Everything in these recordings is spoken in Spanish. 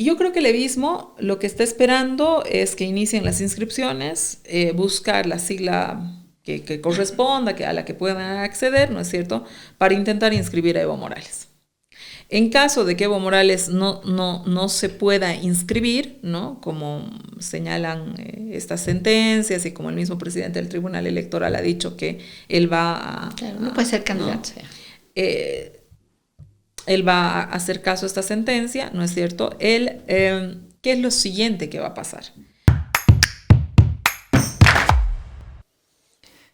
yo creo que el levismo lo que está esperando es que inicien las inscripciones, buscar la sigla que corresponda, a la que puedan acceder, ¿no es cierto?, para intentar inscribir a Evo Morales. En caso de que Evo Morales no se pueda inscribir, ¿no?, como señalan estas sentencias y como el mismo presidente del Tribunal Electoral ha dicho que él va a... Claro, no puede ser candidato. ¿no? Él va a hacer caso a esta sentencia, ¿no es cierto? ¿Qué es lo siguiente que va a pasar?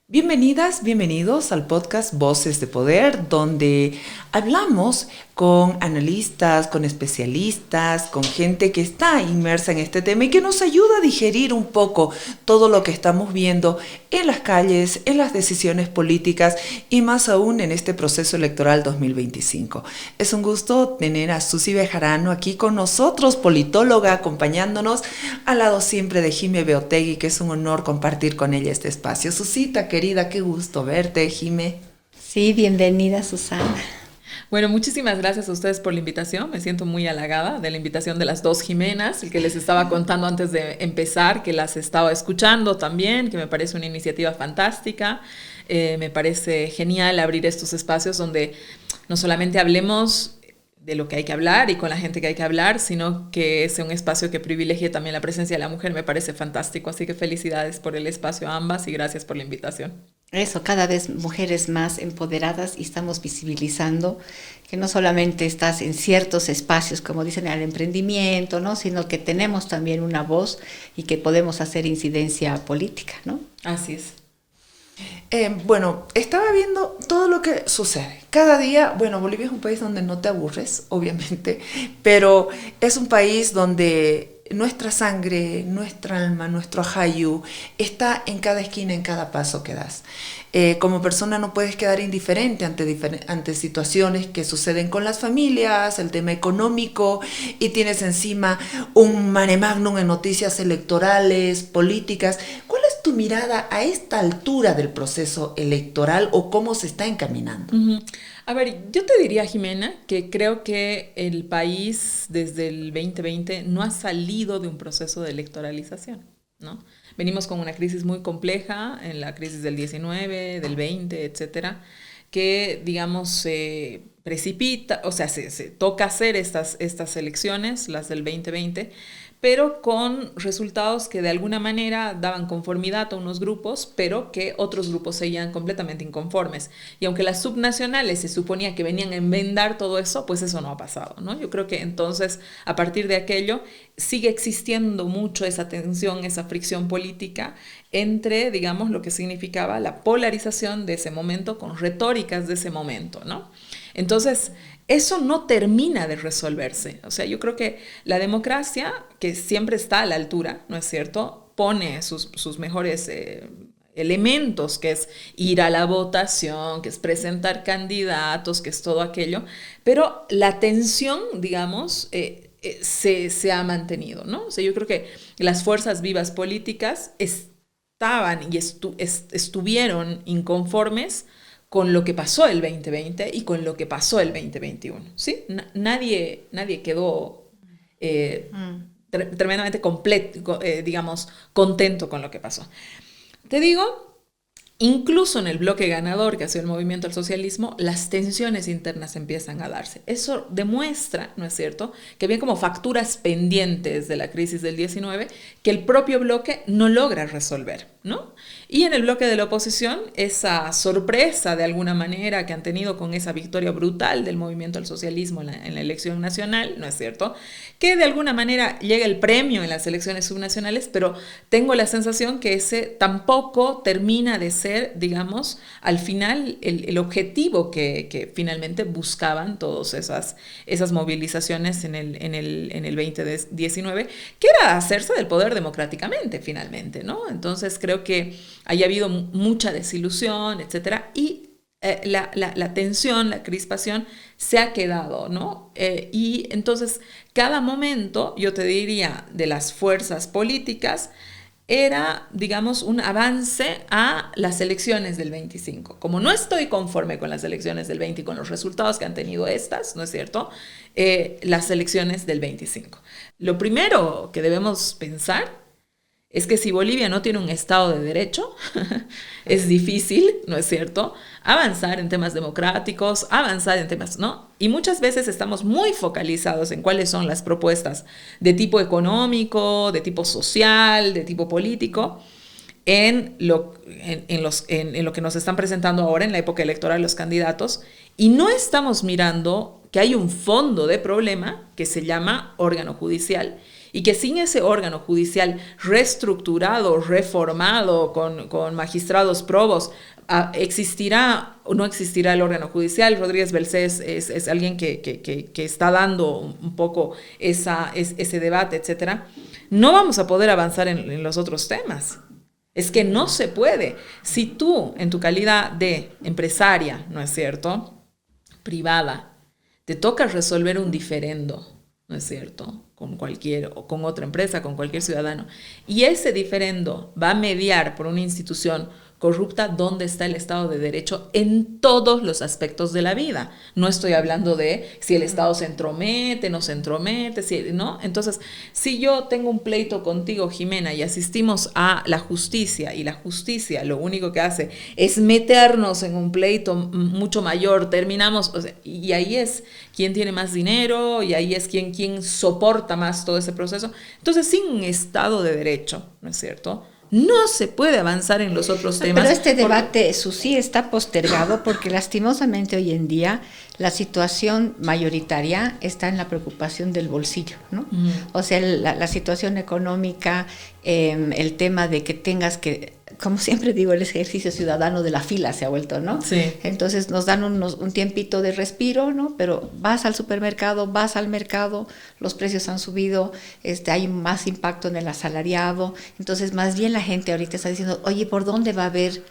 Bienvenidas, bienvenidos al podcast Voces de Poder, donde hablamos con analistas, con especialistas, con gente que está inmersa en este tema y que nos ayuda a digerir un poco todo lo que estamos viendo en las calles, en las decisiones políticas y más aún en este proceso electoral 2025. Es un gusto tener a Susi Bejarano aquí con nosotros, politóloga, acompañándonos al lado siempre de Jime Beotegui, que es un honor compartir con ella este espacio. Susita, querida, qué gusto verte, Jime. Sí, bienvenida, Susana. Bueno, muchísimas gracias a ustedes por la invitación. Me siento muy halagada de la invitación de las dos Jimenas, el que les estaba contando antes de empezar, que las estaba escuchando también, que me parece una iniciativa fantástica. Me parece genial abrir estos espacios donde no solamente hablemos de lo que hay que hablar y con la gente que hay que hablar, sino que sea un espacio que privilegie también la presencia de la mujer. Me parece fantástico. Así que felicidades por el espacio a ambas y gracias por la invitación. Eso, cada vez mujeres más empoderadas y estamos visibilizando que no solamente estás en ciertos espacios, como dicen, el emprendimiento, ¿no?, sino que tenemos también una voz y que podemos hacer incidencia política, ¿no? Así es. Bueno, estaba viendo todo lo que sucede. Cada día, bueno, Bolivia es un país donde no te aburres, obviamente, pero es un país donde nuestra sangre, nuestra alma, nuestro ajayu está en cada esquina, en cada paso que das. Como persona no puedes quedar indiferente ante situaciones que suceden con las familias, el tema económico, y tienes encima un mare magnum en noticias electorales, políticas. ¿Cuál es tu mirada a esta altura del proceso electoral o cómo se está encaminando? Uh-huh. A ver, yo te diría, Jimena, que creo que el país desde el 2020 no ha salido de un proceso de electoralización, ¿no? Venimos con una crisis muy compleja, en la crisis del 19, del 20, etcétera, que, digamos, se precipita, o sea, se toca hacer estas elecciones, las del 2020, pero con resultados que de alguna manera daban conformidad a unos grupos, pero que otros grupos seguían completamente inconformes. Y aunque las subnacionales se suponía que venían a enmendar todo eso, pues eso no ha pasado, ¿no? Yo creo que entonces, a partir de aquello, sigue existiendo mucho esa tensión, esa fricción política entre, digamos, lo que significaba la polarización de ese momento con retóricas de ese momento, ¿no? Entonces, eso no termina de resolverse. O sea, yo creo que la democracia, que siempre está a la altura, ¿no es cierto?, pone sus mejores elementos, que es ir a la votación, que es presentar candidatos, que es todo aquello, pero la tensión, digamos, se ha mantenido, ¿no? O sea, yo creo que las fuerzas vivas políticas estaban y estuvieron inconformes con lo que pasó el 2020 y con lo que pasó el 2021, ¿sí? Nadie quedó tremendamente completo, digamos, contento con lo que pasó. Te digo, incluso en el bloque ganador, que ha sido el movimiento al socialismo, las tensiones internas empiezan a darse. Eso demuestra, ¿no es cierto?, que había como facturas pendientes de la crisis del 19 que el propio bloque no logra resolver, ¿no? Y en el bloque de la oposición, esa sorpresa de alguna manera que han tenido con esa victoria brutal del movimiento al socialismo en la elección nacional, ¿no es cierto?, que de alguna manera llega el premio en las elecciones subnacionales, pero tengo la sensación que ese tampoco termina de ser, digamos, al final el objetivo que finalmente buscaban todas esas movilizaciones en el 2019, que era hacerse del poder democráticamente finalmente, ¿no? Entonces creo que haya habido mucha desilusión, etcétera, y la tensión, la crispación se ha quedado, ¿no? Y entonces cada momento, yo te diría, de las fuerzas políticas, era, digamos, un avance a las elecciones del 25. Como no estoy conforme con las elecciones del 20 y con los resultados que han tenido estas, ¿no es cierto? Las elecciones del 25. Lo primero que debemos pensar es que si Bolivia no tiene un Estado de Derecho, es difícil, ¿no es cierto?, avanzar en temas democráticos, avanzar en temas, ¿no? Y muchas veces estamos muy focalizados en cuáles son las propuestas de tipo económico, de tipo social, de tipo político, en lo que nos están presentando ahora en la época electoral los candidatos, y no estamos mirando que hay un fondo de problema que se llama órgano judicial, y que sin ese órgano judicial reestructurado, reformado, con magistrados probos, ¿existirá o no existirá el órgano judicial? Rodríguez Belcés es alguien que está dando un poco ese debate, etc. No vamos a poder avanzar en los otros temas. Es que no se puede. Si tú, en tu calidad de empresaria, ¿no es cierto?, privada, te toca resolver un diferendo, ¿no es cierto?, con cualquier, o con otra empresa, con cualquier ciudadano, y ese diferendo va a mediar por una institución corrupta, ¿dónde está el Estado de Derecho en todos los aspectos de la vida? No estoy hablando de si el Estado se entromete, no se entromete, ¿no? Entonces, si yo tengo un pleito contigo, Jimena, y asistimos a la justicia, y la justicia lo único que hace es meternos en un pleito mucho mayor, terminamos, o sea, y ahí es quién tiene más dinero, y ahí es quién soporta más todo ese proceso. Entonces, sin un Estado de Derecho, ¿no es cierto?, no se puede avanzar en los otros temas. Pero este debate, Susi, está postergado porque lastimosamente hoy en día la situación mayoritaria está en la preocupación del bolsillo, ¿no? O sea, la situación económica, el tema de que tengas que, como siempre digo, el ejercicio ciudadano de la fila se ha vuelto, ¿no? Sí. Entonces nos dan un tiempito de respiro, ¿no? Pero vas al supermercado, vas al mercado, los precios han subido, hay más impacto en el asalariado, entonces más bien la gente ahorita está diciendo, oye, ¿por dónde va a haber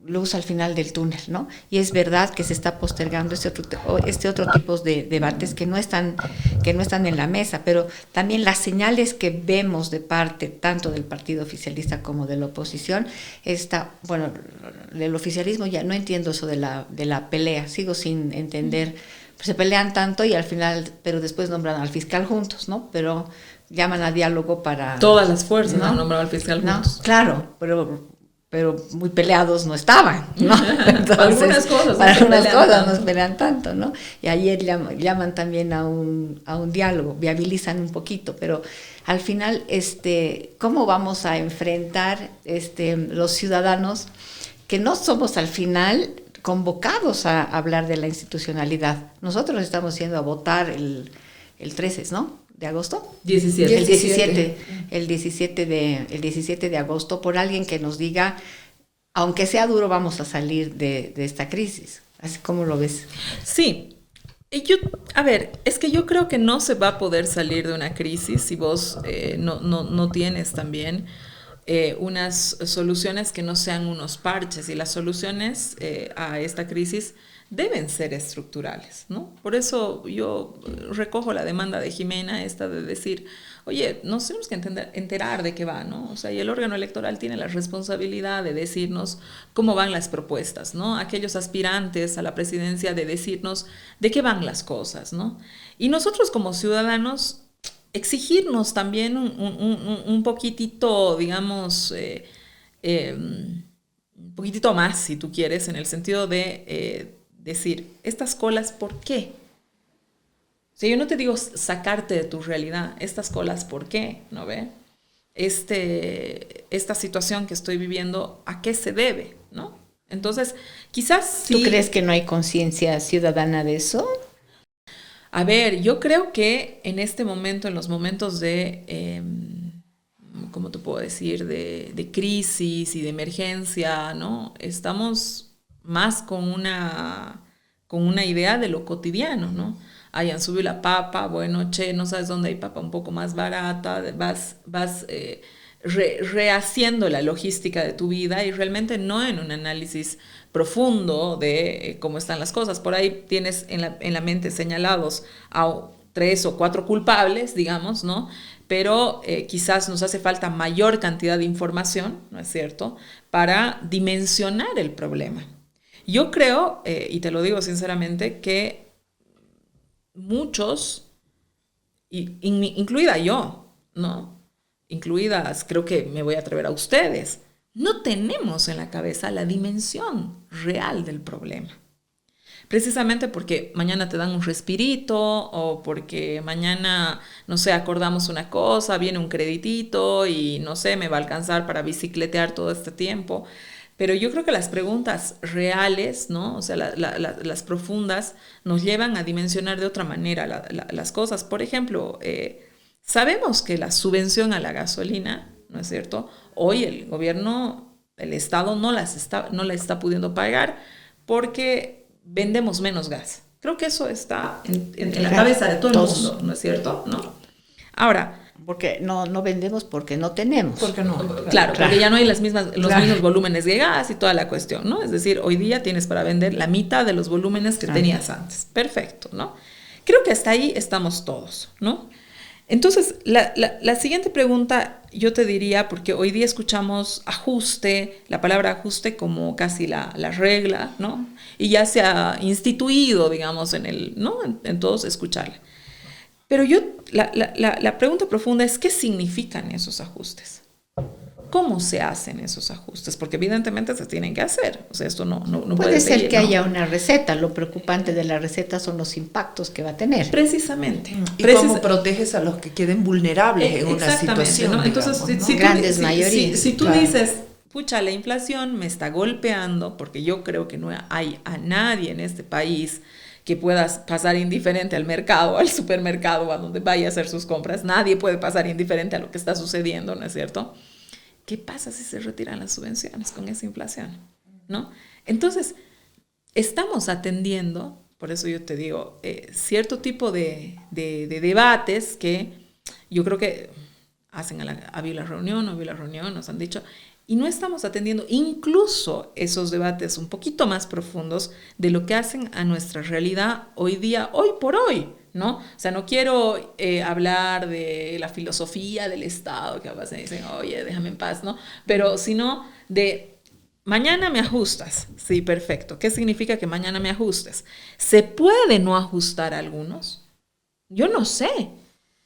luz al final del túnel, ¿no? Y es verdad que se está postergando este otro tipo de debates que no están en la mesa, pero también las señales que vemos de parte tanto del partido oficialista como de la oposición, bueno, del oficialismo ya no entiendo eso de la pelea, sigo sin entender, pues se pelean tanto y al final, pero después nombran al fiscal juntos, ¿no? Pero llaman a diálogo para... Todas las fuerzas, ¿no? Han nombrado al fiscal juntos. No, claro, pero muy peleados no estaban, ¿no? Entonces, para algunas cosas no se pelean tanto, ¿no? Y ayer llaman también a un diálogo, viabilizan un poquito, pero al final, ¿cómo vamos a enfrentar los ciudadanos que no somos al final convocados a hablar de la institucionalidad? Nosotros estamos yendo a votar el 13, ¿no?, de agosto. 17. El 17 de agosto, por alguien que nos diga, aunque sea duro, vamos a salir de esta crisis. ¿Así como lo ves? Sí. Es que yo creo que no se va a poder salir de una crisis si vos no tienes también unas soluciones que no sean unos parches, y las soluciones a esta crisis deben ser estructurales, ¿no? Por eso yo recojo la demanda de Jimena, de decir, oye, nos tenemos que enterar de qué va, ¿no? O sea, y el órgano electoral tiene la responsabilidad de decirnos cómo van las propuestas, ¿no? Aquellos aspirantes a la presidencia, de decirnos de qué van las cosas, ¿no? Y nosotros como ciudadanos exigirnos también un poquitito, digamos, un poquitito más, si tú quieres, en el sentido de decir, estas colas, ¿por qué? O sea, yo no te digo sacarte de tu realidad, estas colas, ¿por qué? ¿No ve? Esta situación que estoy viviendo, ¿a qué se debe? ¿No? Entonces, quizás sí. ¿Tú crees que no hay conciencia ciudadana de eso? A ver, yo creo que en este momento, en los momentos de, ¿cómo te puedo decir?, de crisis y de emergencia, ¿no? Estamos más con una idea de lo cotidiano, ¿no? Han subido la papa, bueno, no sabes dónde hay papa un poco más barata, vas rehaciendo la logística de tu vida, y realmente no en un análisis profundo de cómo están las cosas. Por ahí tienes en la mente señalados a 3 o 4 culpables, digamos, ¿no? Pero quizás nos hace falta mayor cantidad de información, ¿no es cierto?, para dimensionar el problema. Yo creo, y te lo digo sinceramente, que muchos, incluida yo, ¿no?, incluidas, creo que me voy a atrever a ustedes, no tenemos en la cabeza la dimensión real del problema. Precisamente porque mañana te dan un respirito o porque mañana, no sé, acordamos una cosa, viene un creditito y no sé, me va a alcanzar para bicicletear todo este tiempo. Pero yo creo que las preguntas reales, ¿no? O sea, las profundas, nos llevan a dimensionar de otra manera las cosas. Por ejemplo, sabemos que la subvención a la gasolina, ¿no es cierto?, hoy el gobierno, el Estado no la está pudiendo pagar porque vendemos menos gas. Creo que eso está en la cabeza de todo el mundo, ¿no es cierto? ¿No? Ahora, porque no vendemos porque no tenemos. Porque no. Claro, porque ya no hay los mismos volúmenes de gas y toda la cuestión, ¿no? Es decir, hoy día tienes para vender la mitad de los volúmenes que tenías antes. Perfecto, ¿no? Creo que hasta ahí estamos todos, ¿no? Entonces, la siguiente pregunta yo te diría, porque hoy día escuchamos ajuste, la palabra ajuste como casi la regla, ¿no? Y ya se ha instituido, digamos, ¿no? En todos escucharla. Pero la pregunta profunda es, ¿qué significan esos ajustes? ¿Cómo se hacen esos ajustes? Porque evidentemente se tienen que hacer. O sea, esto no puede ser seguir, que ¿no? haya una receta. Lo preocupante de la receta son los impactos que va a tener. Precisamente. Y cómo proteges a los que queden vulnerables en una situación. ¿No? Entonces, si tú dices, pucha, la inflación me está golpeando, porque yo creo que no hay a nadie en este país que puedas pasar indiferente al mercado, al supermercado, a donde vaya a hacer sus compras. Nadie puede pasar indiferente a lo que está sucediendo, ¿no es cierto? ¿Qué pasa si se retiran las subvenciones con esa inflación? ¿No? Entonces, estamos atendiendo, por eso yo te digo, cierto tipo de debates que yo creo que había la reunión, nos han dicho, y no estamos atendiendo incluso esos debates un poquito más profundos de lo que hacen a nuestra realidad hoy día, hoy por hoy, ¿no? O sea, no quiero hablar de la filosofía del Estado, que a veces dicen, oye, déjame en paz, ¿no? Pero sino de, mañana me ajustas. Sí, perfecto. ¿Qué significa que mañana me ajustes? ¿Se puede no ajustar a algunos? Yo no sé.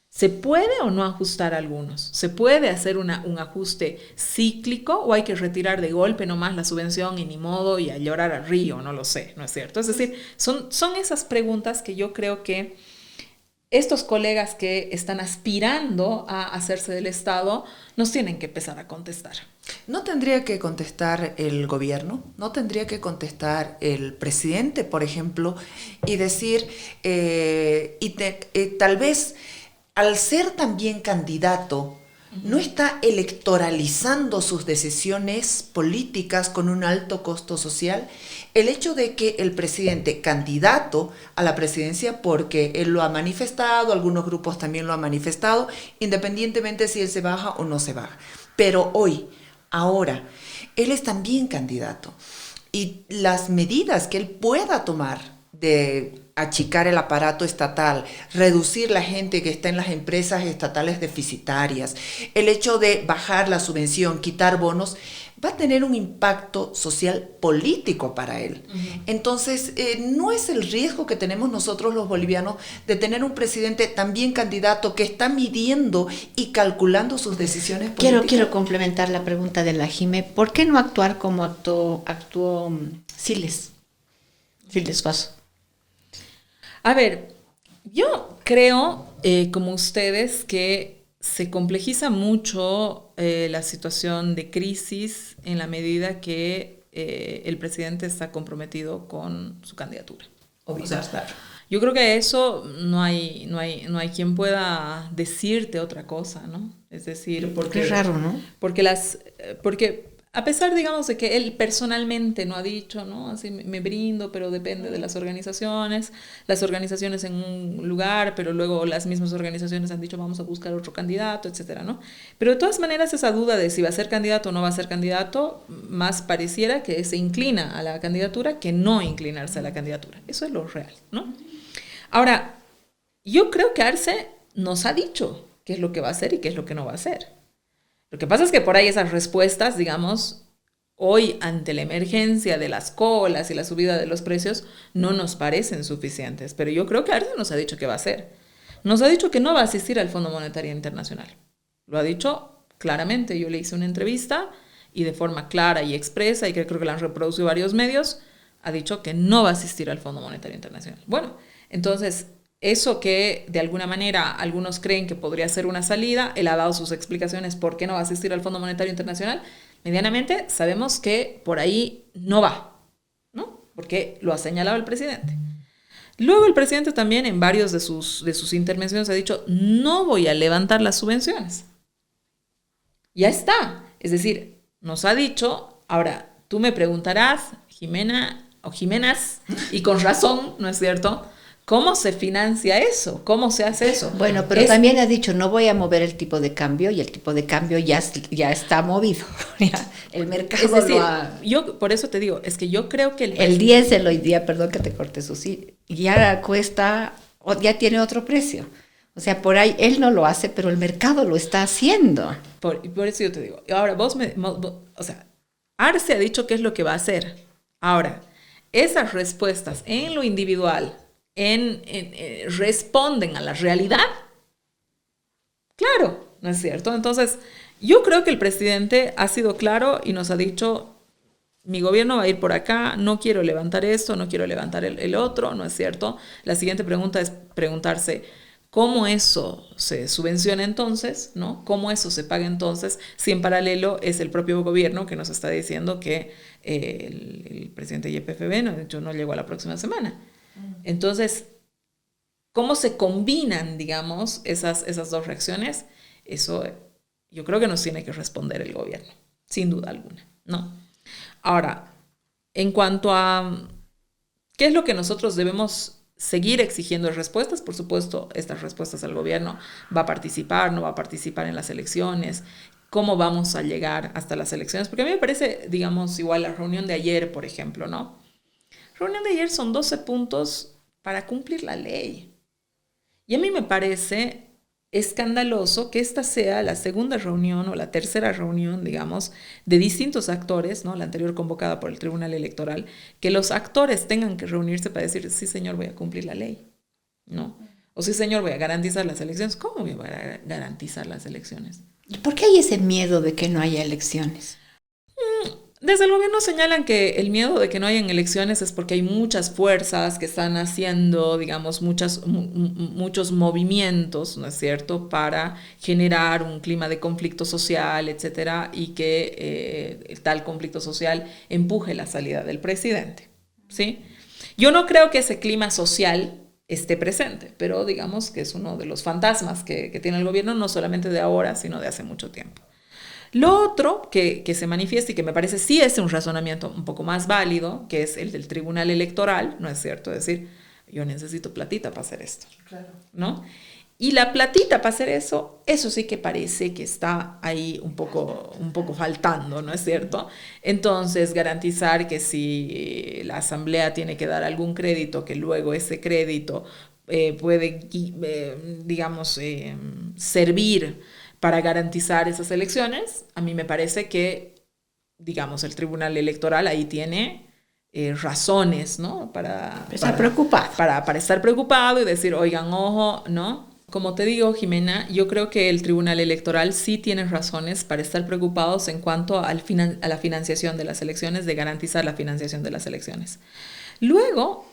¿Se puede o no ajustar a algunos? ¿Se puede hacer un ajuste cíclico o hay que retirar de golpe nomás la subvención y ni modo y a llorar al río? No lo sé, ¿no es cierto? Es decir, son esas preguntas que yo creo que estos colegas que están aspirando a hacerse del Estado nos tienen que empezar a contestar. ¿No tendría que contestar el gobierno? ¿No tendría que contestar el presidente, por ejemplo, y decir, tal vez al ser también candidato, no está electoralizando sus decisiones políticas con un alto costo social? El hecho de que el presidente, candidato a la presidencia, porque él lo ha manifestado, algunos grupos también lo han manifestado, independientemente si él se baja o no se baja. Pero ahora, él es también candidato. Y las medidas que él pueda tomar de achicar el aparato estatal, reducir la gente que está en las empresas estatales deficitarias, el hecho de bajar la subvención, quitar bonos, va a tener un impacto social político para él. Uh-huh. Entonces, no es el riesgo que tenemos nosotros los bolivianos de tener un presidente también candidato que está midiendo y calculando sus decisiones políticas. Quiero complementar la pregunta de la Jimé. ¿Por qué no actuar como actuó Siles Faso? A ver, yo creo, como ustedes, que se complejiza mucho la situación de crisis en la medida que el presidente está comprometido con su candidatura. O sea, claro. Yo creo que eso no hay quien pueda decirte otra cosa, ¿no? Es decir, porque qué raro, ¿no? Porque a pesar, digamos, de que él personalmente no ha dicho, ¿no? Así me brindo, pero depende de las organizaciones en un lugar, pero luego las mismas organizaciones han dicho vamos a buscar otro candidato, etcétera, ¿no? Pero de todas maneras esa duda de si va a ser candidato o no va a ser candidato, más pareciera que se inclina a la candidatura que no inclinarse a la candidatura. Eso es lo real, ¿no? Ahora, yo creo que Arce nos ha dicho qué es lo que va a hacer y qué es lo que no va a hacer. Lo que pasa es que por ahí esas respuestas, digamos, hoy ante la emergencia de las colas y la subida de los precios, no nos parecen suficientes. Pero yo creo que Arce nos ha dicho qué va a hacer. Nos ha dicho que no va a asistir al Fondo Monetario Internacional. Lo ha dicho claramente. Yo le hice una entrevista y de forma clara y expresa, y creo que la han reproducido varios medios, ha dicho que no va a asistir al Fondo Monetario Internacional. Bueno, entonces, eso que de alguna manera algunos creen que podría ser una salida, él ha dado sus explicaciones por qué no va a asistir al Fondo Monetario Internacional. Medianamente sabemos que por ahí no va, ¿no? Porque lo ha señalado el presidente. Luego el presidente también en varios de sus intervenciones ha dicho, no voy a levantar las subvenciones. Ya está. Es decir, nos ha dicho, ahora tú me preguntarás, Jimena o Jimenas, y con razón, ¿no es cierto?, ¿cómo se financia eso? ¿Cómo se hace eso? Bueno, pero también ha dicho, no voy a mover el tipo de cambio, y el tipo de cambio ya está movido. El mercado es decir, lo ha... Yo por eso te digo, es que yo creo que el diésel hoy día, perdón que te corte, Susi, ya cuesta, ya tiene otro precio. O sea, por ahí él no lo hace, pero el mercado lo está haciendo. Por eso yo te digo. Ahora, o sea, Arce ha dicho qué es lo que va a hacer. Ahora, esas respuestas en lo individual responden a la realidad. Claro, ¿no es cierto? Entonces, yo creo que el presidente ha sido claro y nos ha dicho, mi gobierno va a ir por acá, no quiero levantar esto, no quiero levantar el otro, ¿no es cierto? La siguiente pregunta es preguntarse, ¿cómo eso se subvenciona entonces? ¿No? ¿Cómo eso se paga entonces? Si en paralelo es el propio gobierno que nos está diciendo que el presidente YPFB no llegó a la próxima semana. Entonces, ¿cómo se combinan, digamos, esas dos reacciones? Eso yo creo que nos tiene que responder el gobierno, sin duda alguna, ¿no? Ahora, en cuanto a qué es lo que nosotros debemos seguir exigiendo respuestas, por supuesto, estas respuestas al gobierno, va a participar, no va a participar en las elecciones, cómo vamos a llegar hasta las elecciones, porque a mí me parece, digamos, igual la reunión de ayer, por ejemplo, ¿no? La reunión de ayer son 12 puntos para cumplir la ley. Y a mí me parece escandaloso que esta sea la segunda reunión o la tercera reunión, digamos, de distintos actores, ¿no? La anterior convocada por el Tribunal Electoral, que los actores tengan que reunirse para decir, sí, señor, voy a cumplir la ley, ¿no? O sí, señor, voy a garantizar las elecciones. ¿Cómo voy a garantizar las elecciones? ¿Y por qué hay ese miedo de que no haya elecciones? Desde el gobierno señalan que el miedo de que no hayan elecciones es porque hay muchas fuerzas que están haciendo, digamos, muchos movimientos, ¿no es cierto?, para generar un clima de conflicto social, etcétera, y que tal conflicto social empuje la salida del presidente, ¿sí? Yo no creo que ese clima social esté presente, pero digamos que es uno de los fantasmas que tiene el gobierno, no solamente de ahora, sino de hace mucho tiempo. Lo otro que se manifiesta y que me parece sí es un razonamiento un poco más válido, que es el del Tribunal Electoral, ¿no es cierto? Es decir, yo necesito platita para hacer esto, claro, ¿no? Y la platita para hacer eso sí que parece que está ahí un poco faltando, ¿no es cierto? Entonces, garantizar que si la Asamblea tiene que dar algún crédito, que luego ese crédito puede, digamos, servir para garantizar esas elecciones, a mí me parece que, digamos, el Tribunal Electoral ahí tiene razones, ¿no? Para estar preocupado y decir, oigan, ojo, ¿no? Como te digo, Jimena, yo creo que el Tribunal Electoral sí tiene razones para estar preocupados en cuanto a la financiación de las elecciones, de garantizar la financiación de las elecciones. Luego,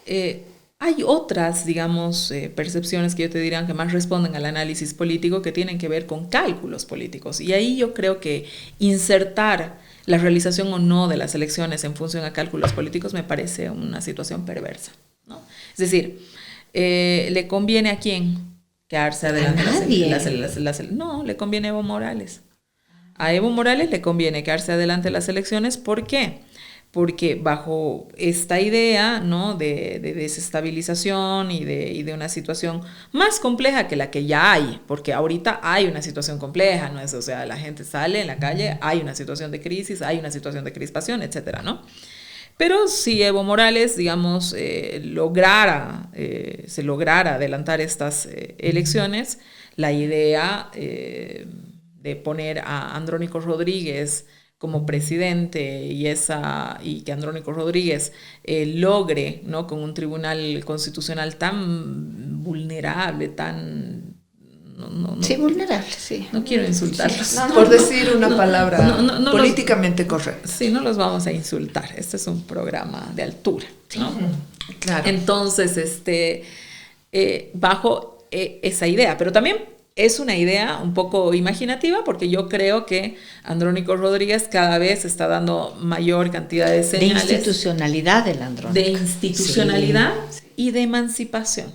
hay otras, digamos, percepciones que yo te diría que más responden al análisis político, que tienen que ver con cálculos políticos. Y ahí yo creo que insertar la realización o no de las elecciones en función a cálculos políticos me parece una situación perversa, ¿no? Es decir, ¿le conviene a quién quedarse adelante? No, le conviene a Evo Morales. A Evo Morales le conviene quedarse adelante las elecciones. ¿Por qué? Porque bajo esta idea, ¿no?, de desestabilización y de una situación más compleja que la que ya hay, porque ahorita hay una situación compleja, ¿no es? O sea, la gente sale en la calle, hay una situación de crisis, hay una situación de crispación, etcétera, ¿no? Pero si Evo Morales, digamos, se lograra adelantar estas elecciones, la idea de poner a Andrónico Rodríguez como presidente y que Andrónico Rodríguez logre, ¿no?, con un tribunal constitucional tan vulnerable, tan... sí, vulnerable, sí. No quiero insultarlos. Sí, Por decir una palabra políticamente los, correcta. Sí, no los vamos a insultar. Este es un programa de altura, ¿no? Claro. Entonces, bajo esa idea, pero también es una idea un poco imaginativa, porque yo creo que Andrónico Rodríguez cada vez está dando mayor cantidad de señales. De institucionalidad del Andrónico. De institucionalidad, sí, y de emancipación.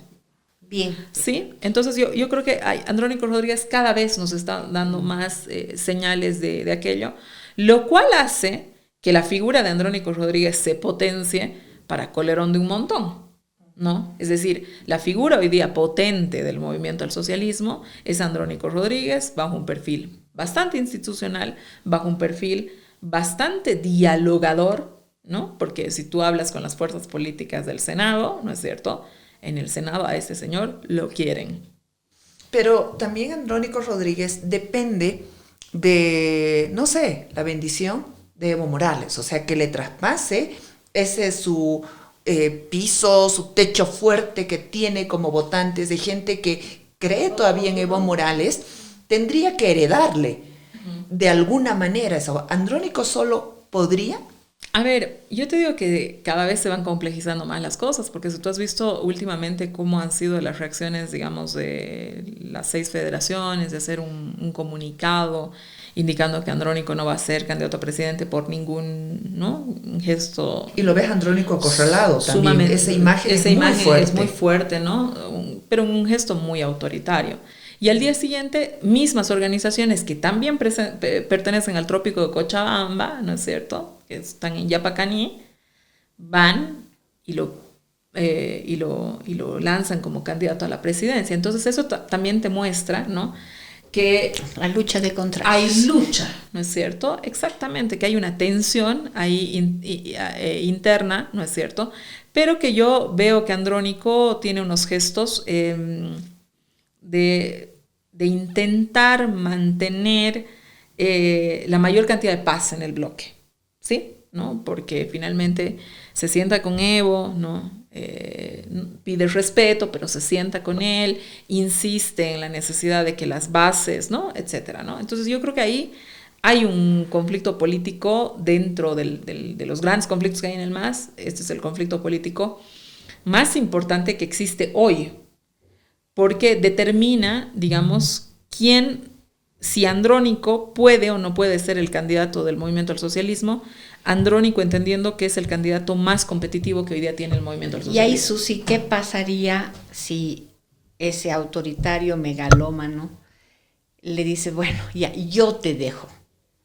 Bien. Sí, entonces yo creo que Andrónico Rodríguez cada vez nos está dando más señales de aquello, lo cual hace que la figura de Andrónico Rodríguez se potencie para colerón de un montón, ¿no? Es decir, la figura hoy día potente del movimiento al socialismo es Andrónico Rodríguez, bajo un perfil bastante institucional, bajo un perfil bastante dialogador, ¿no? Porque si tú hablas con las fuerzas políticas del Senado, ¿no es cierto?, en el Senado a este señor lo quieren. Pero también Andrónico Rodríguez depende de, no sé, la bendición de Evo Morales, o sea, que le traspase ese su piso, su techo fuerte que tiene como votantes, de gente que cree todavía en Evo Morales, tendría que heredarle de alguna manera eso. ¿Andrónico solo podría? A ver, yo te digo que cada vez se van complejizando más las cosas, porque si tú has visto últimamente cómo han sido las reacciones, digamos, de las 6 federaciones, de hacer un comunicado indicando que Andrónico no va a ser candidato a presidente por ningún, ¿no?, un gesto. Y lo ves Andrónico acorralado también. Esa imagen es muy fuerte, ¿no? Pero un gesto muy autoritario. Y al día siguiente, mismas organizaciones que también pertenecen al trópico de Cochabamba, ¿no es cierto?, que están en Yapacaní, van y lo lanzan como candidato a la presidencia. Entonces eso también te muestra, ¿no?, que la lucha de contrarios. Hay lucha, ¿no es cierto? Exactamente, que hay una tensión ahí interna, ¿no es cierto? Pero que yo veo que Andrónico tiene unos gestos de intentar mantener la mayor cantidad de paz en el bloque, ¿sí? ¿No? Porque finalmente se sienta con Evo, ¿no? Pide respeto, pero se sienta con él, insiste en la necesidad de que las bases, ¿no?, etcétera, ¿no? Entonces yo creo que ahí hay un conflicto político dentro de los grandes conflictos que hay en el MAS. Este es el conflicto político más importante que existe hoy, porque determina, digamos, si Andrónico puede o no puede ser el candidato del movimiento al socialismo. Andrónico entendiendo que es el candidato más competitivo que hoy día tiene el movimiento al socialismo. Y ahí, Susi, ¿qué pasaría si ese autoritario megalómano le dice, bueno, ya, yo te dejo?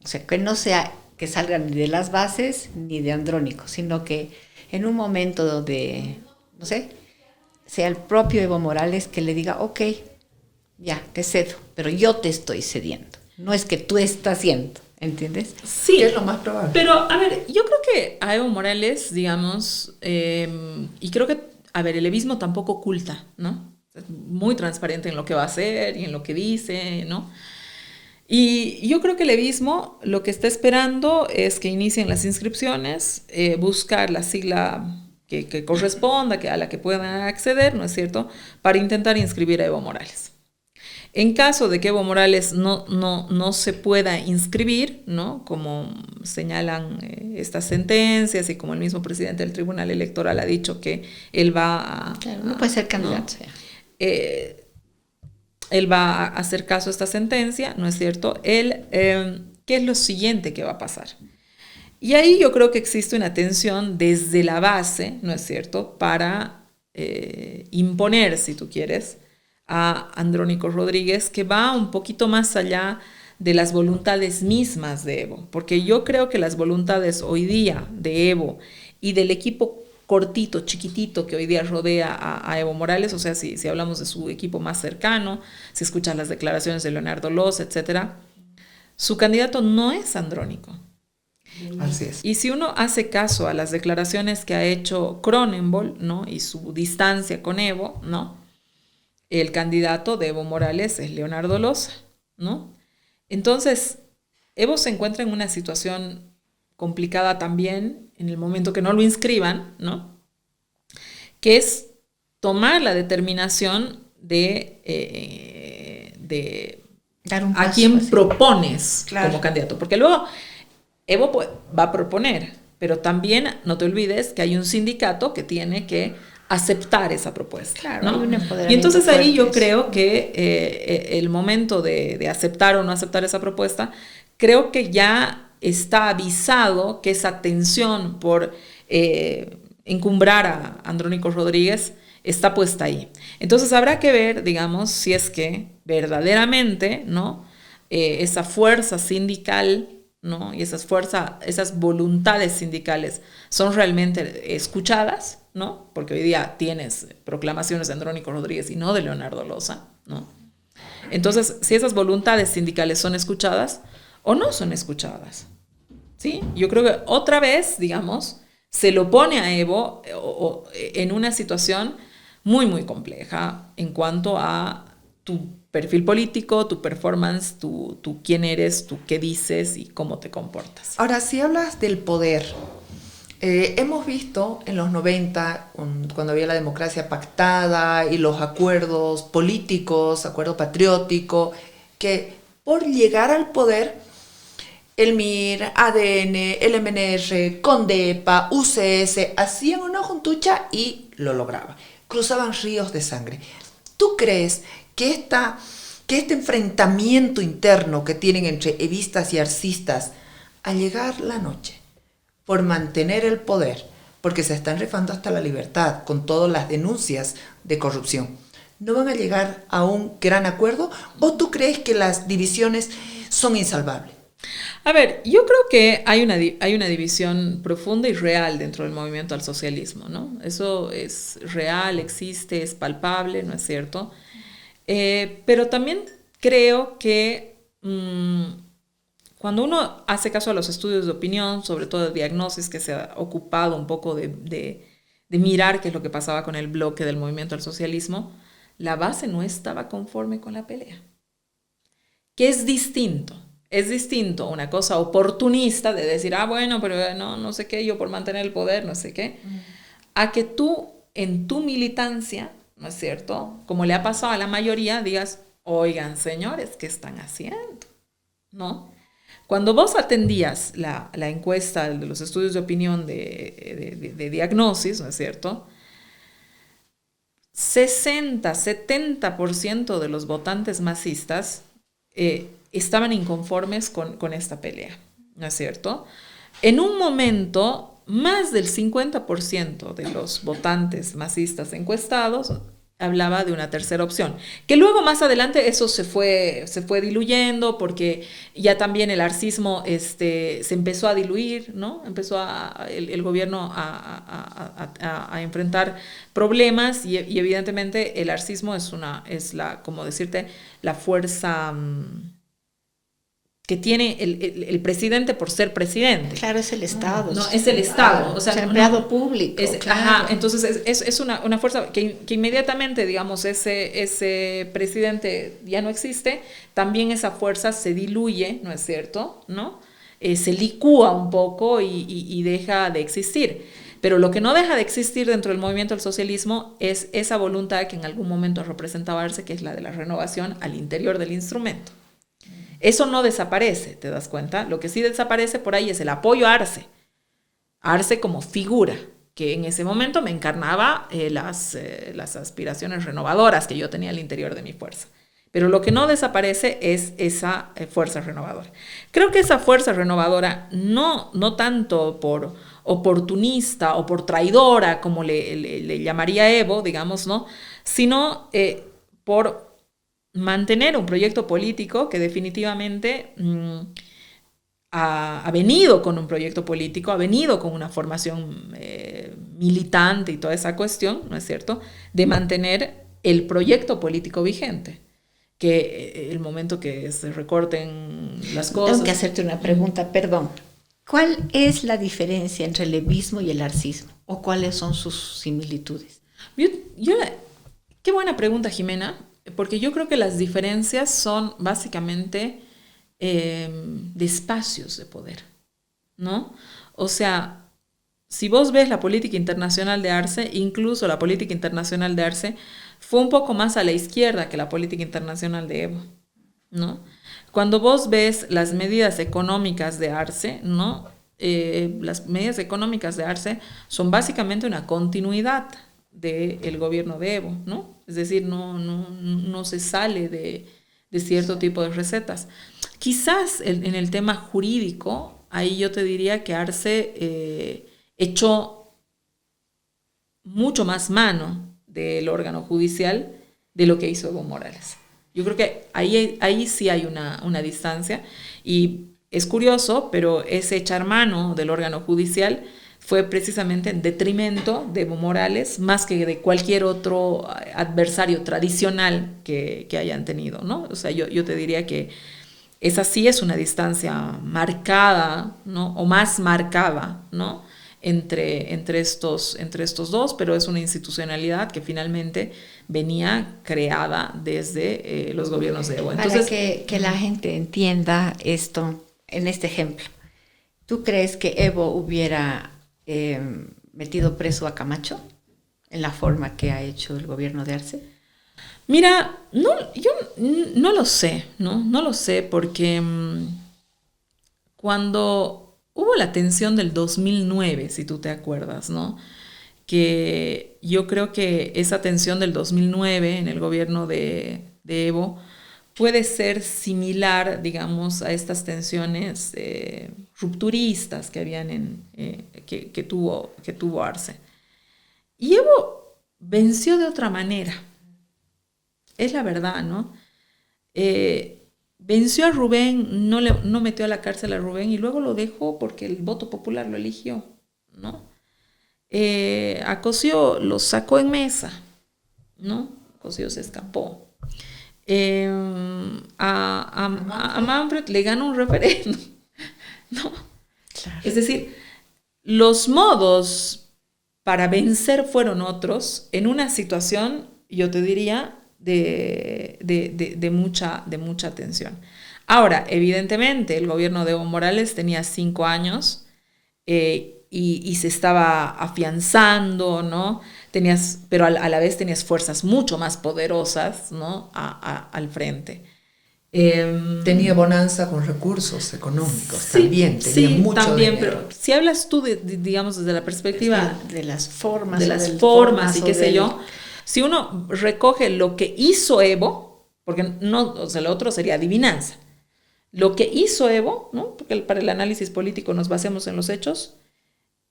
O sea, que no sea que salgan ni de las bases ni de Andrónico, sino que en un momento de, no sé, sea el propio Evo Morales que le diga, ok, ya, te cedo, pero yo te estoy cediendo. No es que tú estás haciendo, ¿entiendes? Sí, es lo más probable. Pero, a ver, yo creo que a Evo Morales, digamos, y creo que, a ver, el evismo tampoco oculta, ¿no? Es muy transparente en lo que va a hacer y en lo que dice, ¿no? Y yo creo que el evismo lo que está esperando es que inicien las inscripciones, buscar la sigla que corresponda, a la que puedan acceder, ¿no es cierto?, para intentar inscribir a Evo Morales. En caso de que Evo Morales no se pueda inscribir, ¿no?, como señalan estas sentencias y como el mismo presidente del Tribunal Electoral ha dicho que él va a... Claro, no puede ser candidato. ¿no? Él va a hacer caso a esta sentencia, ¿no es cierto? ¿Qué es lo siguiente que va a pasar? Y ahí yo creo que existe una tensión desde la base, ¿no es cierto?, para imponer, si tú quieres, a Andrónico Rodríguez, que va un poquito más allá de las voluntades mismas de Evo, porque yo creo que las voluntades hoy día de Evo y del equipo cortito, chiquitito que hoy día rodea a Evo Morales, o sea, si hablamos de su equipo más cercano, si escuchas las declaraciones de Leonardo Loz, etcétera, su candidato no es Andrónico. Así es. Y si uno hace caso a las declaraciones que ha hecho Cronenberg, ¿no? Y su distancia con Evo, ¿no? El candidato de Evo Morales es Leonardo Loza, ¿no? Entonces, Evo se encuentra en una situación complicada también en el momento que no lo inscriban, ¿no? Que es tomar la determinación de dar un a paso, quién así. propones Claro. como candidato. Porque luego Evo va a proponer, pero también no te olvides que hay un sindicato que tiene que aceptar esa propuesta. Claro, ¿no? hay un empoderamiento Y entonces ahí yo fuerte. creo que el momento de aceptar o no aceptar esa propuesta, creo que ya está avisado que esa tensión por encumbrar a Andrónico Rodríguez está puesta ahí. Entonces habrá que ver, digamos, si es que verdaderamente, ¿no? Esa fuerza sindical, ¿no? Y esas voluntades sindicales son realmente escuchadas, ¿no? Porque hoy día tienes proclamaciones de Andrónico Rodríguez y no de Leonardo Loza, ¿no? Entonces, si esas voluntades sindicales son escuchadas o no son escuchadas, ¿sí? Yo creo que otra vez, digamos, se lo pone a Evo en una situación muy, muy compleja en cuanto a tu perfil político, tu performance, tu quién eres, tu qué dices y cómo te comportas. Ahora, si hablas del poder, hemos visto en los 90, cuando había la democracia pactada y los acuerdos políticos, acuerdo patriótico, que por llegar al poder, el MIR, ADN, el MNR, Condepa, UCS, hacían una juntucha y lo lograban. Cruzaban ríos de sangre. ¿Tú crees que este enfrentamiento interno que tienen entre evistas y arcistas, al llegar la noche, por mantener el poder, porque se están rifando hasta la libertad con todas las denuncias de corrupción, no van a llegar a un gran acuerdo? ¿O tú crees que las divisiones son insalvables? A ver, yo creo que hay una división profunda y real dentro del movimiento al socialismo, ¿no? Eso es real, existe, es palpable, ¿no es cierto? Pero también creo que cuando uno hace caso a los estudios de opinión, sobre todo de diagnosis, que se ha ocupado un poco de mirar qué es lo que pasaba con el bloque del movimiento al socialismo, la base no estaba conforme con la pelea. Que es distinto. Es distinto una cosa oportunista de decir, bueno, pero no sé qué, yo por mantener el poder, no sé qué, a que tú en tu militancia, ¿no es cierto? Como le ha pasado a la mayoría, digas, oigan, señores, ¿qué están haciendo? ¿No? Cuando vos atendías la encuesta de los estudios de opinión de diagnosis, ¿no es cierto? 60-70% de los votantes masistas estaban inconformes con esta pelea, ¿no es cierto? En un momento, más del 50% de los votantes masistas encuestados hablaba de una tercera opción, que luego más adelante eso se fue diluyendo porque ya también el arcismo se empezó a diluir, ¿no? Empezó el gobierno a enfrentar problemas y evidentemente el arcismo es como decirte, la fuerza que tiene el presidente por ser presidente. Claro, es el Estado. No, es el Estado. O sea, empleado público. Claro. Ajá, entonces es una fuerza que inmediatamente, digamos, ese presidente ya no existe, también esa fuerza se diluye, ¿no es cierto? ¿No? Se licúa un poco y deja de existir. Pero lo que no deja de existir dentro del movimiento del socialismo es esa voluntad que en algún momento representaba Arce, que es la de la renovación al interior del instrumento. Eso no desaparece, ¿te das cuenta? Lo que sí desaparece por ahí es el apoyo a Arce. Arce como figura, que en ese momento me encarnaba las aspiraciones renovadoras que yo tenía al interior de mi fuerza. Pero lo que no desaparece es esa fuerza renovadora. Creo que esa fuerza renovadora, no tanto por oportunista o por traidora, como le llamaría Evo, digamos, ¿no? Sino por mantener un proyecto político que definitivamente ha venido con un proyecto político, ha venido con una formación militante y toda esa cuestión, ¿no es cierto?, de mantener el proyecto político vigente. Que el momento que se recorten las cosas... Tengo que hacerte una pregunta, perdón. ¿Cuál es la diferencia entre el evismo y el arcismo? ¿O cuáles son sus similitudes? Qué buena pregunta, Jimena, porque yo creo que las diferencias son básicamente de espacios de poder, ¿no? O sea, si vos ves la política internacional de Arce, incluso la política internacional de Arce fue un poco más a la izquierda que la política internacional de Evo, ¿no? Cuando vos ves las medidas económicas de Arce, ¿no? Las medidas económicas de Arce son básicamente una continuidad del gobierno de Evo, ¿no? Es decir, no se sale de cierto tipo de recetas. Quizás en el tema jurídico, ahí yo te diría que Arce echó mucho más mano del órgano judicial de lo que hizo Evo Morales. Yo creo que ahí sí hay una distancia, y es curioso, pero ese echar mano del órgano judicial fue precisamente en detrimento de Evo Morales más que de cualquier otro adversario tradicional que hayan tenido, ¿no? O sea, yo te diría que esa sí es una distancia marcada, ¿no? O más marcada, ¿no? Entre estos dos, pero es una institucionalidad que finalmente venía creada desde los gobiernos de Evo. Entonces, para que la gente entienda esto, en este ejemplo, ¿tú crees que Evo hubiera metido preso a Camacho en la forma que ha hecho el gobierno de Arce? Mira, yo no lo sé, ¿no? No lo sé porque cuando hubo la tensión del 2009, si tú te acuerdas, ¿no? Que yo creo que esa tensión del 2009 en el gobierno de Evo puede ser similar, digamos, a estas tensiones rupturistas que habían que tuvo Arce. Y Evo venció de otra manera. Es la verdad, ¿no? Venció a Rubén, no metió a la cárcel a Rubén y luego lo dejó porque el voto popular lo eligió, ¿no? A Cosío lo sacó en mesa, ¿no? Cosío se escapó. A Manfred le ganó un referéndum, ¿no? Claro. Es decir, los modos para vencer fueron otros en una situación, yo te diría, de mucha tensión. Ahora, evidentemente, el gobierno de Evo Morales tenía 5 años y se estaba afianzando, ¿no? Pero a la vez tenías fuerzas mucho más poderosas, ¿no? al frente. Tenía bonanza con recursos económicos, también tenía mucho también, dinero. Pero si hablas tú, digamos, desde la perspectiva de las formas, y qué sé yo, si uno recoge lo que hizo Evo, porque no, o sea, lo otro sería adivinanza, lo que hizo Evo, ¿no? Porque para el análisis político nos basemos en los hechos,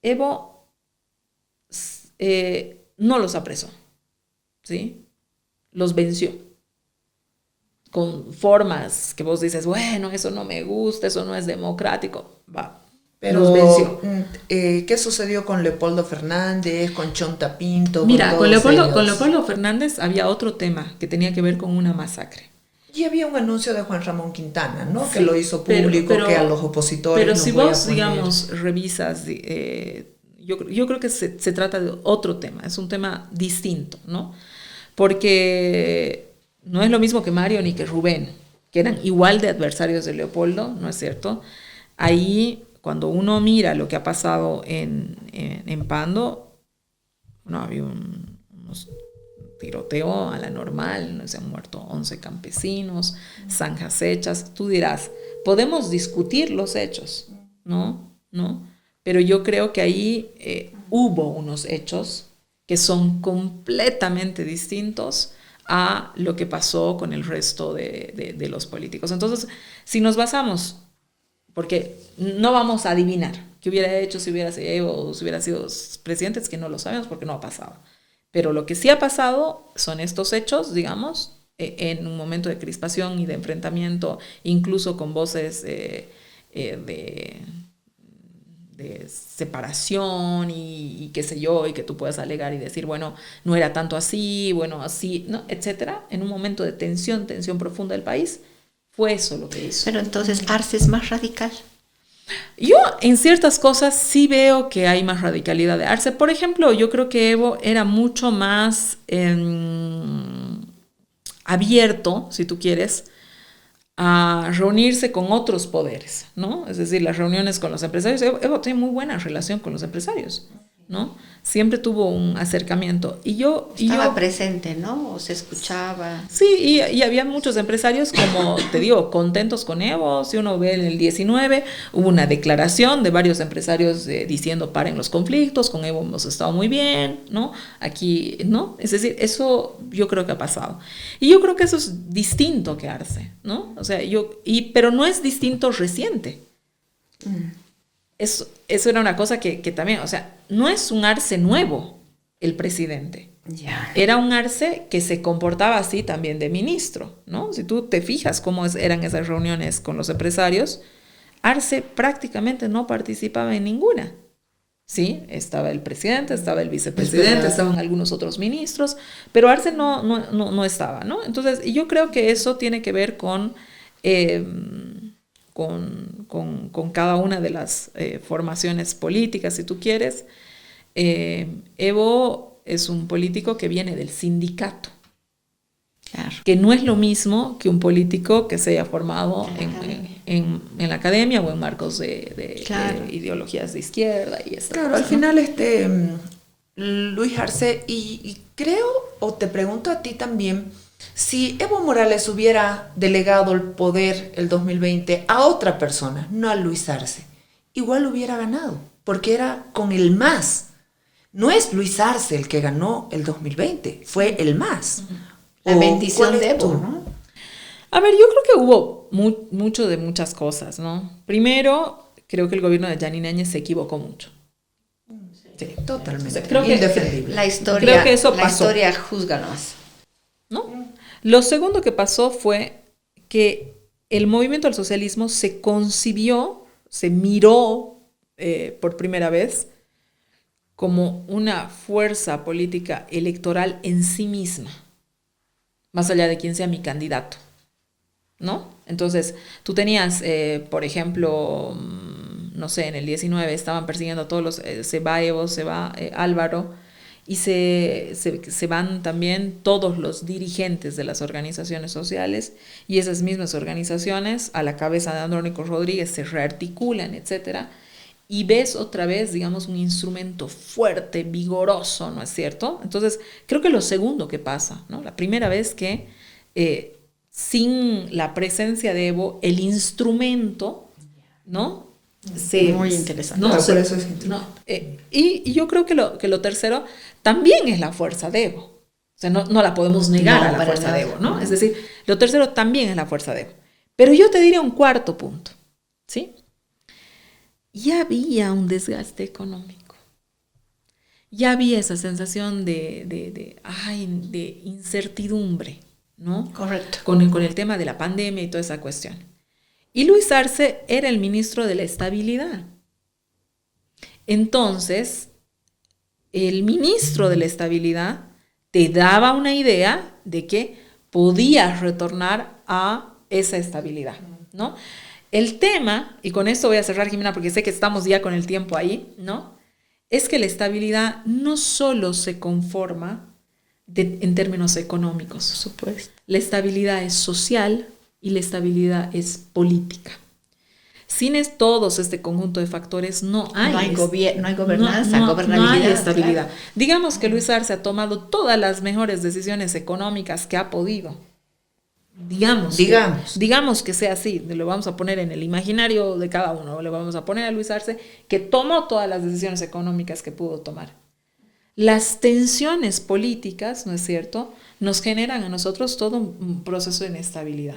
Evo no los apresó, ¿sí? Los venció con formas que vos dices, bueno, eso no me gusta, eso no es democrático, va. Pero los venció. ¿Qué sucedió con Leopoldo Fernández, con Chonta Pinto? Mira, con Leopoldo Fernández había otro tema que tenía que ver con una masacre. Y había un anuncio de Juan Ramón Quintana, ¿no? Sí, que lo hizo público, pero, que a los opositores. Pero si vos, digamos, revisas, yo creo que se trata de otro tema, es un tema distinto, ¿no? Porque no es lo mismo que Mario ni que Rubén, que eran igual de adversarios de Leopoldo, ¿no es cierto? Ahí, cuando uno mira lo que ha pasado en Pando, no había unos tiroteo a la normal, se han muerto 11 campesinos, zanjas hechas. Tú dirás, podemos discutir los hechos, ¿no? Pero yo creo que ahí hubo unos hechos que son completamente distintos a lo que pasó con el resto de los políticos. Entonces, si nos basamos, porque no vamos a adivinar qué hubiera hecho si hubiera sido presidente, es que no lo sabemos porque no ha pasado. Pero lo que sí ha pasado son estos hechos, digamos, en un momento de crispación y de enfrentamiento, incluso con voces de separación y qué sé yo, y que tú puedas alegar y decir, bueno, no era tanto así, bueno, así, ¿no? Etcétera. En un momento de tensión profunda del país, fue eso lo que hizo. Pero entonces Arce es más radical. Yo en ciertas cosas sí veo que hay más radicalidad de Arce. Por ejemplo, yo creo que Evo era mucho más abierto, si tú quieres, a reunirse con otros poderes, ¿no? Es decir, las reuniones con los empresarios. Evo tiene muy buena relación con los empresarios, ¿no? Siempre tuvo un acercamiento. Estaba presente, ¿no? O se escuchaba. Sí, y había muchos empresarios, como te digo, contentos con Evo. Si uno ve en el 19, hubo una declaración de varios empresarios diciendo paren los conflictos, con Evo hemos estado muy bien, ¿no? Aquí, ¿no? Es decir, eso yo creo que ha pasado. Y yo creo que eso es distinto que Arce, ¿no? O sea, pero no es distinto reciente. Eso era una cosa que también, o sea, no es un Arce nuevo el presidente. Ya. Era un Arce que se comportaba así también de ministro, ¿no? Si tú te fijas cómo eran esas reuniones con los empresarios, Arce prácticamente no participaba en ninguna. Sí, estaba el presidente, estaba el vicepresidente, estaban algunos otros ministros, pero Arce no estaba, ¿no? Entonces, yo creo que eso tiene que ver con cada una de las formaciones políticas, si tú quieres. Evo es un político que viene del sindicato, claro, que no es lo mismo que un político que se haya formado en la academia o en marcos claro, de ideologías de izquierda y estas claro, cosas, al final Luis Arce, y creo, o te pregunto a ti también, si Evo Morales hubiera delegado el poder el 2020 a otra persona, no a Luis Arce, igual hubiera ganado, porque era con el MAS. No es Luis Arce el que ganó el 2020, fue el MAS. La bendición de Evo, ¿no? A ver, yo creo que hubo mucho de muchas cosas, ¿no? Primero, creo que el gobierno de Yanine Áñez se equivocó mucho. Sí, totalmente. Creo indefendible. La historia, creo que eso pasó. La historia juzga más, ¿no? Lo segundo que pasó fue que el movimiento al socialismo se concibió, se miró por primera vez como una fuerza política electoral en sí misma, más allá de quién sea mi candidato, ¿no? Entonces, tú tenías, por ejemplo, no sé, en el 19 estaban persiguiendo a todos los, se va Evo, se va Álvaro, y se van también todos los dirigentes de las organizaciones sociales, y esas mismas organizaciones, a la cabeza de Andrónico Rodríguez, se rearticulan, etcétera, y ves otra vez, digamos, un instrumento fuerte, vigoroso, ¿no es cierto? Entonces, creo que lo segundo que pasa, ¿no? La primera vez que sin la presencia de Evo, el instrumento, ¿no? Muy interesante. No, por eso es interesante. Y yo creo que lo tercero también es la fuerza de Evo. O sea, no la podemos negar a la fuerza de Evo, ¿no? Es decir, lo tercero también es la fuerza de Evo. Pero yo te diría un cuarto punto, ¿sí? Ya había un desgaste económico. Ya había esa sensación de incertidumbre, ¿no? Correcto. Con el tema de la pandemia y toda esa cuestión. Y Luis Arce era el ministro de la estabilidad. Entonces, el ministro de la estabilidad te daba una idea de que podías retornar a esa estabilidad, ¿no? El tema, y con esto voy a cerrar, Jimena, porque sé que estamos ya con el tiempo ahí, ¿no? Es que la estabilidad no solo se conforma en términos económicos, por supuesto. La estabilidad es social y la estabilidad es política. Sin todo este conjunto de factores no hay gobernanza, gobernabilidad. No hay estabilidad. Claro. Digamos que Luis Arce ha tomado todas las mejores decisiones económicas que ha podido. Digamos que sea así, lo vamos a poner en el imaginario de cada uno, le vamos a poner a Luis Arce que tomó todas las decisiones económicas que pudo tomar. Las tensiones políticas, ¿no es cierto?, nos generan a nosotros todo un proceso de inestabilidad.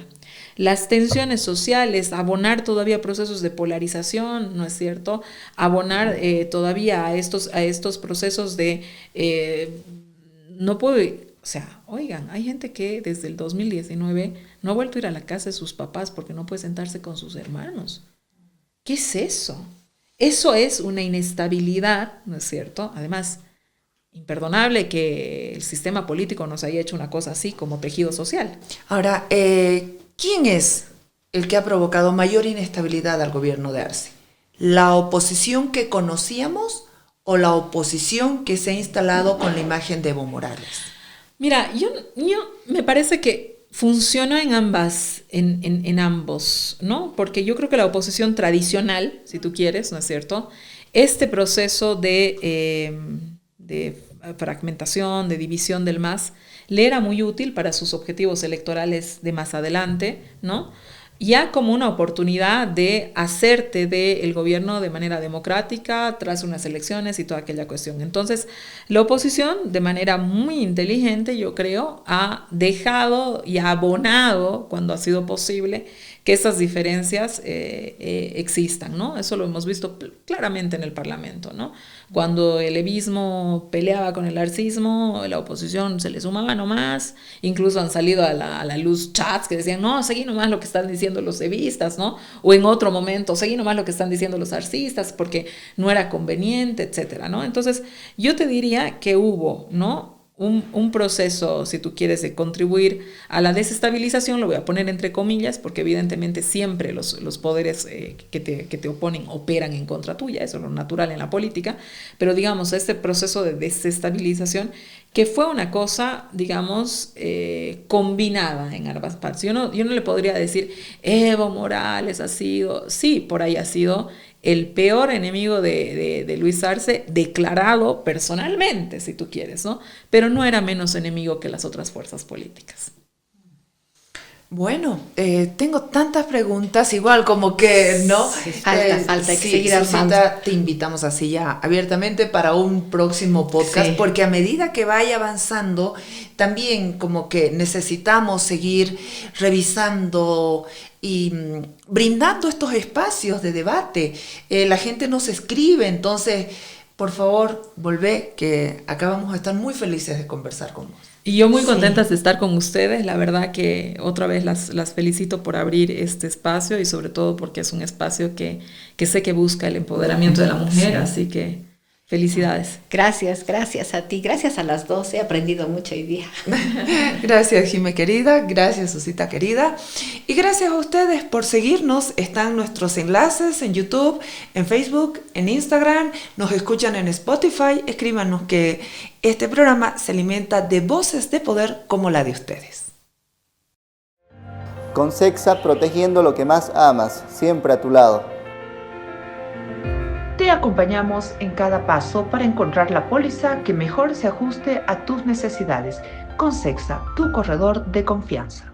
Las tensiones sociales, abonar todavía procesos de polarización, ¿no es cierto?, abonar todavía a estos procesos de no puedo... O sea, oigan, hay gente que desde el 2019 no ha vuelto a ir a la casa de sus papás porque no puede sentarse con sus hermanos. ¿Qué es eso? Eso es una inestabilidad, ¿no es cierto? Además, imperdonable que el sistema político nos haya hecho una cosa así como tejido social. Ahora, ¿quién es el que ha provocado mayor inestabilidad al gobierno de Arce? ¿La oposición que conocíamos o la oposición que se ha instalado con la imagen de Evo Morales? Mira, yo me parece que funciona en ambos, ¿no? Porque yo creo que la oposición tradicional, si tú quieres, ¿no es cierto? Este proceso de fragmentación, de división del MAS, le era muy útil para sus objetivos electorales de más adelante, ¿no? Ya como una oportunidad de hacerte del gobierno de manera democrática tras unas elecciones y toda aquella cuestión. Entonces, la oposición, de manera muy inteligente, yo creo, ha dejado y ha abonado, cuando ha sido posible, que esas diferencias existan, ¿no? Eso lo hemos visto claramente en el Parlamento, ¿no? Cuando el evismo peleaba con el arcismo, la oposición se le sumaba nomás, incluso han salido a la luz chats que decían, no, seguí nomás lo que están diciendo los evistas, ¿no? O en otro momento, seguí nomás lo que están diciendo los arcistas porque no era conveniente, etcétera, ¿no? Entonces, yo te diría que hubo, ¿no?, un proceso, si tú quieres, de contribuir a la desestabilización, lo voy a poner entre comillas, porque evidentemente siempre los poderes que te oponen operan en contra tuya, eso es lo natural en la política, pero digamos, este proceso de desestabilización, que fue una cosa, digamos, combinada en ambas partes. Yo no le podría decir, Evo Morales ha sido, sí, por ahí ha sido el peor enemigo de Luis Arce, declarado personalmente, si tú quieres, ¿no? Pero no era menos enemigo que las otras fuerzas políticas. Bueno, tengo tantas preguntas, igual como que, ¿no? Sí, falta, hay que seguir armando. Te invitamos así ya abiertamente para un próximo podcast, porque a medida que vaya avanzando, también como que necesitamos seguir revisando y brindando estos espacios de debate. La gente nos escribe, entonces, por favor, volvé, que acá vamos a estar muy felices de conversar con vos. Y yo muy contenta de estar con ustedes, la verdad que otra vez las felicito por abrir este espacio y sobre todo porque es un espacio que sé que busca el empoderamiento de la mujer, así que felicidades. Gracias a ti, gracias a las dos, he aprendido mucho hoy día. Gracias, Jime querida, gracias, Susita querida, y gracias a ustedes por seguirnos. Están nuestros enlaces en YouTube, en Facebook, en Instagram, nos escuchan en Spotify. Escríbanos que este programa se alimenta de voces de poder como la de ustedes. Concexa, protegiendo lo que más amas, siempre a tu lado. Te acompañamos en cada paso para encontrar la póliza que mejor se ajuste a tus necesidades. Concexa, tu corredor de confianza.